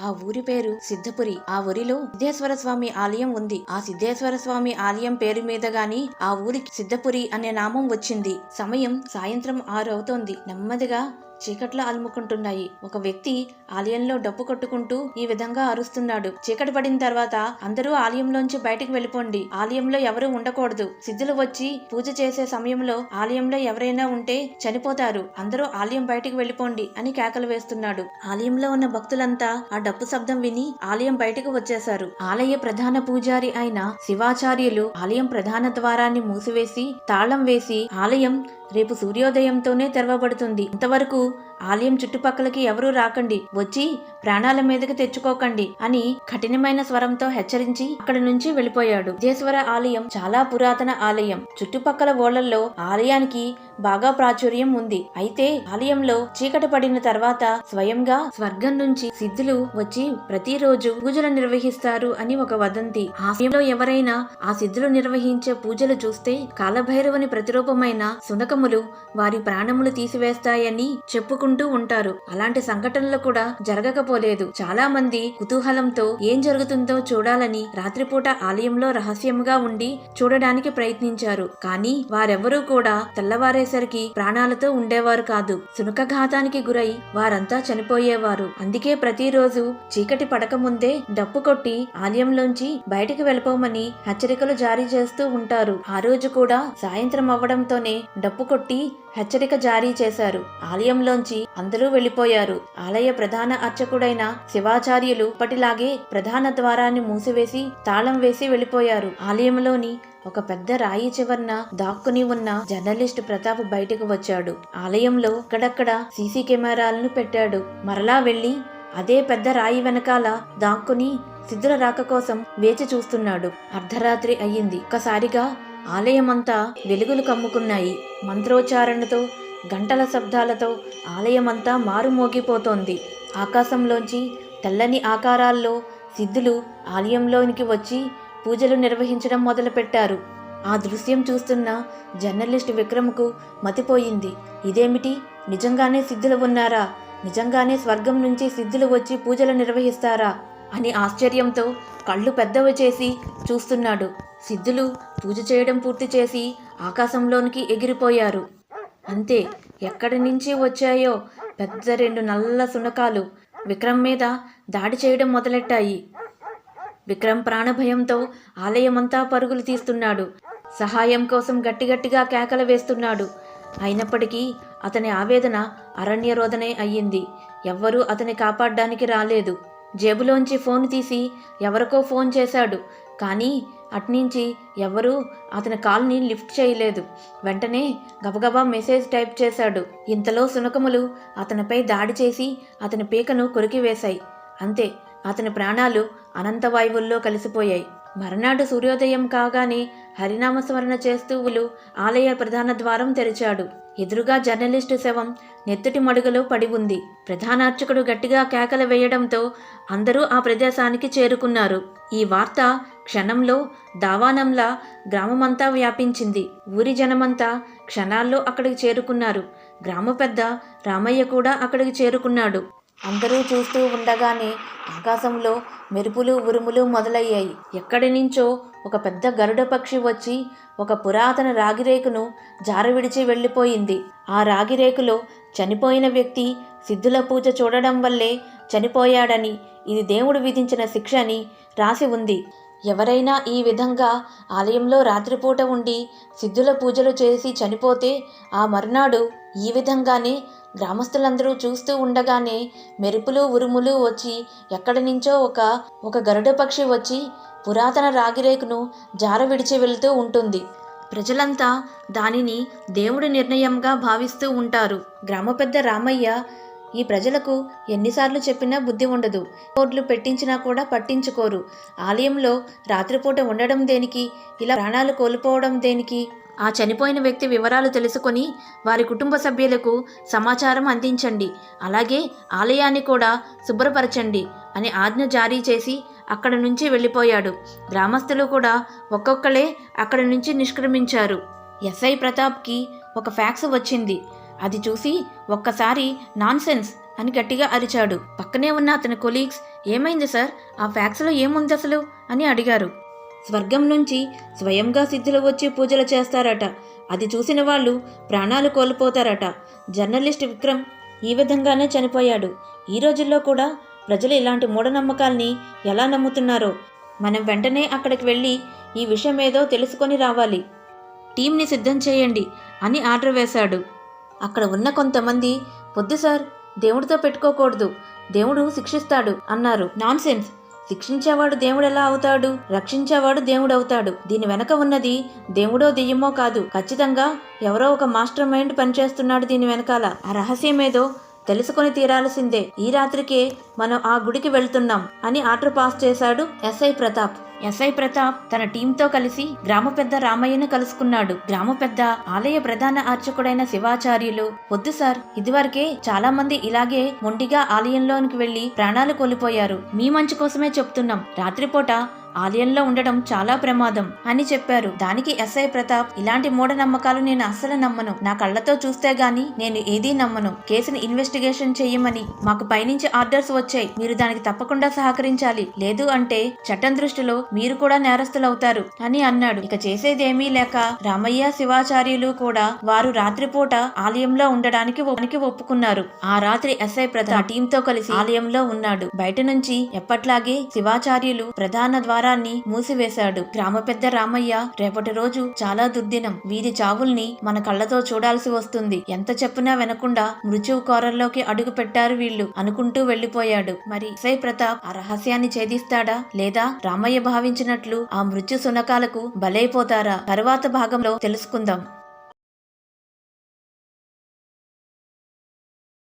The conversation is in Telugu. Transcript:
ఆ ఊరి పేరు సిద్ధపురి. ఆ ఊరిలో సిద్ధేశ్వర స్వామి ఆలయం ఉంది. ఆ సిద్ధేశ్వర స్వామి ఆలయం పేరు మీద గాని ఆ ఊరికి సిద్ధపురి అనే నామం వచ్చింది. సమయం సాయంత్రం 6 అవుతోంది. నెమ్మదిగా చీకట్లో అలుముకుంటున్నాయి. ఒక వ్యక్తి ఆలయంలో డప్పు కొట్టుకుంటూ ఈ విధంగా అరుస్తున్నాడు. చీకటి పడిన తర్వాత అందరూ ఆలయంలోంచి బయటకు వెళ్ళిపోండి. ఆలయంలో ఎవరూ ఉండకూడదు. సిద్ధులు వచ్చి పూజ చేసే సమయంలో ఆలయంలో ఎవరైనా ఉంటే చనిపోతారు. అందరూ ఆలయం బయటకు వెళ్ళిపోండి అని కేకలు వేస్తున్నాడు. ఆలయంలో ఉన్న భక్తులంతా ఆ డప్పు శబ్దం విని ఆలయం బయటకు వచ్చేశారు. ఆలయ ప్రధాన పూజారి అయిన శివాచార్యులు ఆలయం ప్రధాన ద్వారాన్ని మూసివేసి తాళం వేసి ఆలయం రేపు సూర్యోదయంతోనే తెరవబడుతుంది. ఇంతవరకు ఆలయం చుట్టుపక్కలకి ఎవరూ రాకండి, వచ్చి ప్రాణాల మీదకి తెచ్చుకోకండి అని కఠినమైన స్వరంతో హెచ్చరించి అక్కడి నుంచి వెళ్ళిపోయాడు. సిద్ధేశ్వర ఆలయం చాలా పురాతన ఆలయం. చుట్టుపక్కల ఓళ్లలో ఆలయానికి బాగా ప్రాచుర్యం ఉంది. అయితే ఆలయంలో చీకటి పడిన తర్వాత స్వయంగా స్వర్గం నుంచి సిద్ధులు వచ్చి ప్రతిరోజు పూజలు నిర్వహిస్తారు అని ఒక వదంతి. ఆలయంలో ఎవరైనా ఆ సిద్ధులు నిర్వహించే పూజలు చూస్తే కాలభైరవుని ప్రతిరూపమైన సునకములు వారి ప్రాణములు తీసివేస్తాయని చెప్పుకుంటూ ఉంటారు. అలాంటి సంఘటనలు కూడా జరగకపోలేదు. చాలా మంది కుతూహలంతో ఏం జరుగుతుందో చూడాలని రాత్రిపూట ఆలయంలో రహస్యంగా ఉండి చూడడానికి ప్రయత్నించారు. కానీ వారెవ్వరూ కూడా తెల్లవారేసరికి ప్రాణాలతో ఉండేవారు కాదు. సునకఘాతానికి గురై వారంతా చనిపోయేవారు. అందుకే ప్రతిరోజు చీకటి పడకముందే డప్పు కొట్టి ఆలయంలోంచి బయటికి వెళ్ళిపోమని హెచ్చరికలు జారీ చేస్తూ ఉంటారు. ఆ రోజు కూడా సాయంత్రం అవ్వడంతోనే డప్పు కొట్టి హెచ్చరిక జారీ చేశారు. ఆలయంలోంచి అందరూ వెళ్లిపోయారు. ఆలయ ప్రధాన అర్చకుడైన శివాచార్యులు ఇప్పటిలాగే ప్రధాన ద్వారాన్ని మూసివేసి తాళం వేసి వెళ్లిపోయారు. ఆలయంలోని ఒక పెద్ద రాయి చివరన దాక్కుని ఉన్న జర్నలిస్ట్ ప్రతాప్ బయటకు వచ్చాడు. ఆలయంలో అక్కడక్కడ సీసీ కెమెరాలను పెట్టాడు. మరలా వెళ్లి అదే పెద్ద రాయి వెనకాల దాక్కుని సిద్ధుల రాక కోసం వేచి చూస్తున్నాడు. అర్ధరాత్రి అయ్యింది. ఒక్కసారిగా ఆలయమంతా వెలుగులు కమ్ముకున్నాయి. మంత్రోచ్చారణతో గంటల శబ్దాలతో ఆలయమంతా మారుమోగిపోతోంది. ఆకాశంలోంచి తెల్లని ఆకారాల్లో సిద్ధులు ఆలయంలోనికి వచ్చి పూజలు నిర్వహించడం మొదలుపెట్టారు. ఆ దృశ్యం చూస్తున్న జర్నలిస్ట్ విక్రమ్కు మతిపోయింది. ఇదేమిటి, నిజంగానే సిద్ధులు ఉన్నారా? నిజంగానే స్వర్గం నుంచి సిద్ధులు వచ్చి పూజలు నిర్వహిస్తారా అని ఆశ్చర్యంతో కళ్ళు పెద్దవి చేసి చూస్తున్నాడు. సిద్ధులు పూజ చేయడం పూర్తి చేసి ఆకాశంలోనికి ఎగిరిపోయారు. అంతే, ఎక్కడి నుంచి వచ్చాయో పెద్ద 2 నల్ల సునకాలు విక్రమ్ మీద దాడి చేయడం మొదలెట్టాయి. విక్రమ్ ప్రాణభయంతో ఆలయమంతా పరుగులు తీస్తున్నాడు. సహాయం కోసం గట్టిగట్టిగా కేకలు వేస్తున్నాడు. అయినప్పటికీ అతని ఆవేదన అరణ్యరోదనే అయ్యింది. ఎవ్వరూ అతని కాపాడ్డానికి రాలేదు. జేబులోంచి ఫోన్ తీసి ఎవరికో ఫోన్ చేశాడు. కానీ అట్నుంచి ఎవరూ అతని కాల్ని లిఫ్ట్ చేయలేదు. వెంటనే గబగబా మెసేజ్ టైప్ చేశాడు. ఇంతలో సునకములు అతనిపై దాడి చేసి అతని పీకను కొరికివేశాయి. అంతే, అతని ప్రాణాలు అనంతవాయువుల్లో కలిసిపోయాయి. మర్నాడు సూర్యోదయం కాగానే హరినామస్మరణ చేస్తూ ఆలయ ప్రధాన ద్వారం తెరిచాడు. ఎదురుగా జర్నలిస్టు శవం నెత్తుటి మడుగులో పడి ఉంది. ప్రధానార్చకుడు గట్టిగా కేకలు వేయడంతో అందరూ ఆ ప్రదేశానికి చేరుకున్నారు. ఈ వార్త క్షణంలో దావానంలా గ్రామమంతా వ్యాపించింది. ఊరి జనమంతా క్షణాల్లో అక్కడికి చేరుకున్నారు. గ్రామ పెద్ద రామయ్య కూడా అక్కడికి చేరుకున్నాడు. అందరూ చూస్తూ ఉండగానే ఆకాశంలో మెరుపులు ఉరుములు మొదలయ్యాయి. ఎక్కడి నుంచో ఒక పెద్ద గరుడ పక్షి వచ్చి ఒక పురాతన రాగిరేకును జారవిడిచి వెళ్ళిపోయింది. ఆ రాగిరేకులో చనిపోయిన వ్యక్తి సిద్ధుల పూజ చూడడం వల్లే చనిపోయాడని, ఇది దేవుడు విధించిన శిక్ష అని రాసి ఉంది. ఎవరైనా ఈ విధంగా ఆలయంలో రాత్రిపూట ఉండి సిద్ధుల పూజలు చేసి చనిపోతే ఆ మర్నాడు ఈ విధంగానే గ్రామస్తులందరూ చూస్తూ ఉండగానే మెరుపులు ఉరుములు వచ్చి ఎక్కడి నుంచో ఒక గరుడ పక్షి వచ్చి పురాతన రాగిరేకును జార విడిచి వెళుతూ ఉంటుంది. ప్రజలంతా దానిని దేవుడి నిర్ణయంగా భావిస్తూ ఉంటారు. గ్రామ పెద్ద రామయ్య ఈ ప్రజలకు ఎన్నిసార్లు చెప్పినా బుద్ధి ఉండదు. బోర్డులు పెట్టించినా కూడా పట్టించుకోరు. ఆలయంలో రాత్రిపూట ఉండడం దేనికి, ఇలా ప్రాణాలు కోల్పోవడం దేనికి? ఆ చనిపోయిన వ్యక్తి వివరాలు తెలుసుకొని వారి కుటుంబ సభ్యులకు సమాచారం అందించండి. అలాగే ఆలయాన్ని కూడా శుభ్రపరచండి అని ఆజ్ఞ జారీ చేసి అక్కడి నుంచి వెళ్ళిపోయాడు. గ్రామస్తులు కూడా ఒక్కొక్కలే అక్కడి నుంచి నిష్క్రమించారు. ఎస్ఐ ప్రతాప్కి ఒక ఫ్యాక్స్ వచ్చింది. అది చూసి ఒక్కసారి నాన్సెన్స్ అని గట్టిగా అరిచాడు. పక్కనే ఉన్న అతని కొలీగ్స్ ఏమైంది సార్, ఆ ఫ్యాక్స్లో ఏముంది అసలు అని అడిగారు. స్వర్గం నుంచి స్వయంగా సిద్ధులు వచ్చి పూజలు చేస్తారట. అది చూసిన వాళ్ళు ప్రాణాలు కోల్పోతారట. జర్నలిస్ట్ విక్రమ్ ఈ విధంగానే చనిపోయాడు. ఈ రోజుల్లో కూడా ప్రజలు ఇలాంటి మూఢనమ్మకాల్ని ఎలా నమ్ముతున్నారో మనం వెంటనే అక్కడికి వెళ్ళి ఈ విషయం ఏదో తెలుసుకొని రావాలి. టీంని సిద్ధం చేయండి అని ఆర్డర్ వేశాడు. అక్కడ ఉన్న కొంతమంది వద్దు సార్, దేవుడితో పెట్టుకోకూడదు, దేవుడు శిక్షిస్తాడు అన్నారు. నాన్సెన్స్, శిక్షించేవాడు దేవుడు ఎలా అవుతాడు? రక్షించేవాడు దేవుడు అవుతాడు. దీని వెనక ఉన్నది దేవుడో దెయ్యమో కాదు, ఖచ్చితంగా ఎవరో ఒక మాస్టర్ మైండ్ పనిచేస్తున్నాడు దీని వెనకాల. ఆ రహస్యమేదో తెలుసుకొని తీరాల్సిందే. ఈ రాత్రికే మనం ఆ గుడికి వెళ్తున్నాం అని ఆర్డర్ పాస్ చేశాడు ఎస్ఐ ప్రతాప్. ఎస్ఐ ప్రతాప్ తన టీంతో కలిసి గ్రామ పెద్ద రామయ్యను కలుసుకున్నాడు. గ్రామ పెద్ద ఆలయ ప్రధాన అర్చకుడైన శివాచార్యులు, వద్దు సార్, ఇదివరకే చాలా మంది ఇలాగే మొండిగా ఆలయంలోనికి వెళ్లి ప్రాణాలు కోల్పోయారు. మీ మంచి కోసమే చెప్తున్నాం, రాత్రిపూట ఆలయంలో ఉండడం చాలా ప్రమాదం అని చెప్పారు. దానికి ఎస్ఐ ప్రతాప్, ఇలాంటి మూఢనమ్మకాలు నేను అస్సలు నమ్మను, నా కళ్ళతో చూస్తే గాని నేను ఏదీ నమ్మను. కేసుని ఇన్వెస్టిగేషన్ చెయ్యమని మాకు పైనుంచి ఆర్డర్స్ వచ్చాయి, మీరు దానికి తప్పకుండా సహకరించాలి, లేదు అంటే చట్టం దృష్టిలో మీరు కూడా నేరస్తులవుతారు అని అన్నాడు. ఇక చేసేదేమీ లేక రామయ్య శివాచార్యులు కూడా వారు రాత్రిపూట ఆలయంలో ఉండడానికి ఒప్పుకున్నారు. ఆ రాత్రి ఎస్ఐ ప్రతాప్ టీంతో కలిసి ఆలయంలో ఉన్నాడు. బయట నుంచి ఎప్పట్లాగే శివాచార్యులు ప్రధాన ద్వారాన్ని మూసివేశాడు. గ్రామ పెద్ద రామయ్య, రేపటి రోజు చాలా దుర్దినం, వీరి చావుల్ని మన కళ్ళతో చూడాల్సి వస్తుంది, ఎంత చెప్పినా వినకుండా మృత్యువు కోరల్లోకి అడుగు పెట్టారు వీళ్ళు అనుకుంటూ వెళ్లిపోయాడు. మరి ఎస్ఐ ప్రతాప్ ఆ రహస్యాన్ని ఛేదిస్తాడా, లేదా రామయ్య భావించినట్లు ఆ మృత్యు సునకాలకు బలైపోతారా? తరువాత భాగంలో తెలుసుకుందాం.